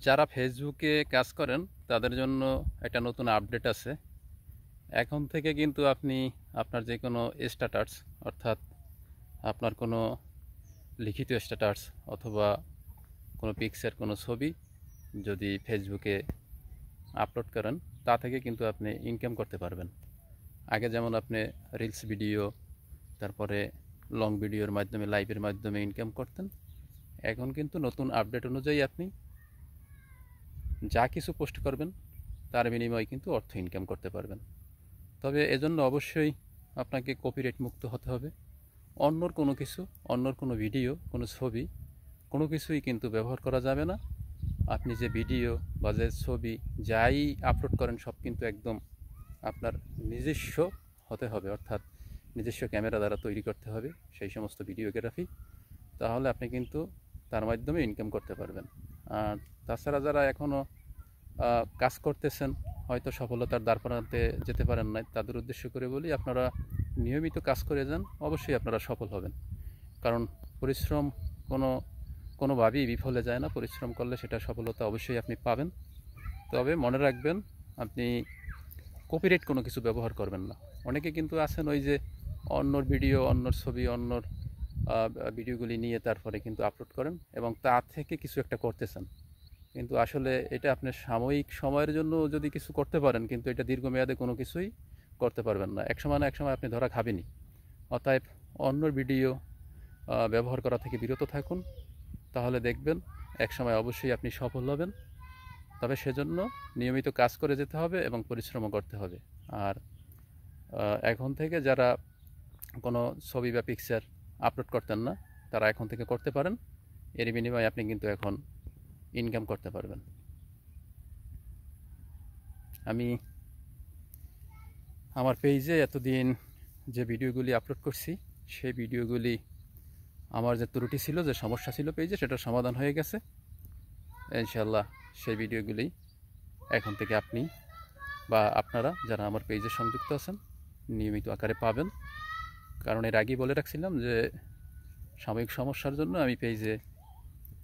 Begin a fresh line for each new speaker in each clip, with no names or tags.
যারা ফেসবুকে কাজ করেন তাদের জন্য একটা নতুন আপডেট আছে। এখন থেকে কিন্তু আপনি আপনার যে কোনো স্ট্যাটাস, অর্থাৎ আপনার কোনো লিখিত স্ট্যাটাস অথবা কোনো পিকচার, কোনো ছবি যদি ফেসবুকে আপলোড করেন, তা থেকে কিন্তু আপনি ইনকাম করতে পারবেন। আগে যেমন আপনি রিলস ভিডিও, তারপরে লং ভিডিওর মাধ্যমে, লাইভের মাধ্যমে ইনকাম করতেন, এখন কিন্তু নতুন আপডেট অনুযায়ী আপনি যা কিছু পোস্ট করবেন তার বিনিময়ে কিন্তু অর্থ ইনকাম করতে পারবেন। তবে এজন্য অবশ্যই আপনাকে কপিরাইট মুক্ত হতে হবে। অন্যর কোনো কিছু, অন্যর কোনো ভিডিও, কোনো ছবি, কোনো কিছুই কিন্তু ব্যবহার করা যাবে না। আপনি যে ভিডিও বা যে ছবি যাই আপলোড করেন সব কিন্তু একদম আপনার নিজস্ব হতে হবে, অর্থাৎ নিজস্ব ক্যামেরা দ্বারা তৈরি করতে হবে সেই সমস্ত ভিডিওগ্রাফি। তাহলে আপনি কিন্তু তার মাধ্যমে ইনকাম করতে পারবেন। আর তাছাড়া যারা এখনও কাজ করতেছেন, হয়তো সফলতার দ্বারপ্রান্তে যেতে পারেন নাই, তাদের উদ্দেশ্য করে বলি, আপনারা নিয়মিত কাজ করে যান, অবশ্যই আপনারা সফল হবেন। কারণ পরিশ্রম কোনোভাবেই বিফলে যায় না। পরিশ্রম করলে সেটা সফলতা অবশ্যই আপনি পাবেন। তবে মনে রাখবেন, আপনি কপিরাইট কোনো কিছু ব্যবহার করবেন না। অনেকে কিন্তু আছেন ওই যে অন্যর ভিডিও, অন্যর ছবি, অন্যর ভিডিওগুলি নিয়ে তারপরে কিন্তু আপলোড করেন এবং তা থেকে কিছু একটা করতেছেন। কিন্তু আসলে এটা আপনার সাময়িক সময়ের জন্য যদি কিছু করতে পারেন, কিন্তু এটা দীর্ঘমেয়াদে কোনো কিছুই করতে পারবেন না। একসময় না একসময় আপনি ধরা খাবেনই। অতএব অন্যর ভিডিও ব্যবহার করা থেকে বিরত থাকুন, তাহলে দেখবেন একসময় অবশ্যই আপনি সফল হবেন। তবে সেজন্য নিয়মিত কাজ করে যেতে হবে এবং পরিশ্রমও করতে হবে। আর এখন থেকে যারা কোনো ছবি বা পিকচার আপলোড করতেন না, তারা এখন থেকে করতে পারেন। এর বিনিময়ে আপনি কিন্তু এখন ইনকাম করতে পারবেন। আমি আমার পেজে এতদিন যে ভিডিওগুলি আপলোড করছি, সেই ভিডিওগুলি আমার যে ত্রুটি ছিল, যে সমস্যা ছিল পেজে, সেটার সমাধান হয়ে গেছে ইনশাল্লাহ। সেই ভিডিওগুলি এখন থেকে আপনি বা আপনারা যারা আমার পেজে সংযুক্ত আছেন নিয়মিত আকারে পাবেন। কারণ এর আগেই বলে রাখছিলাম যে সাময়িক সমস্যার জন্য আমি পেজে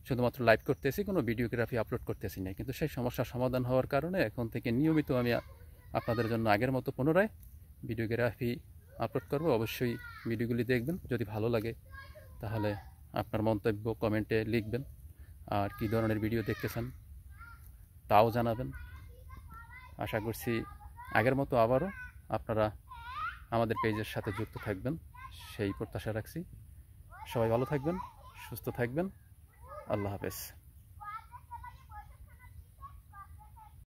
শুধুমাত্র লাইভ করতেছি, কোনো ভিডিওগ্রাফি আপলোড করতেছি না। কিন্তু সেই সমস্যার সমাধান হওয়ার কারণে এখন থেকে নিয়মিত আমি আপনাদের জন্য আগের মতো পুনরায় ভিডিওগ্রাফি আপলোড করব। অবশ্যই ভিডিওগুলি দেখবেন, যদি ভালো লাগে তাহলে আপনার মন্তব্য কমেন্টে লিখবেন। আর কী ধরনের ভিডিও দেখতে চান তাও জানাবেন। আশা করছি আগের মতো আবারও আপনারা আমাদের পেজের সাথে যুক্ত থাকবেন, সেই প্রত্যাশা রাখছি। সবাই ভালো থাকবেন, সুস্থ থাকবেন। আল্লাহ হাফেজ।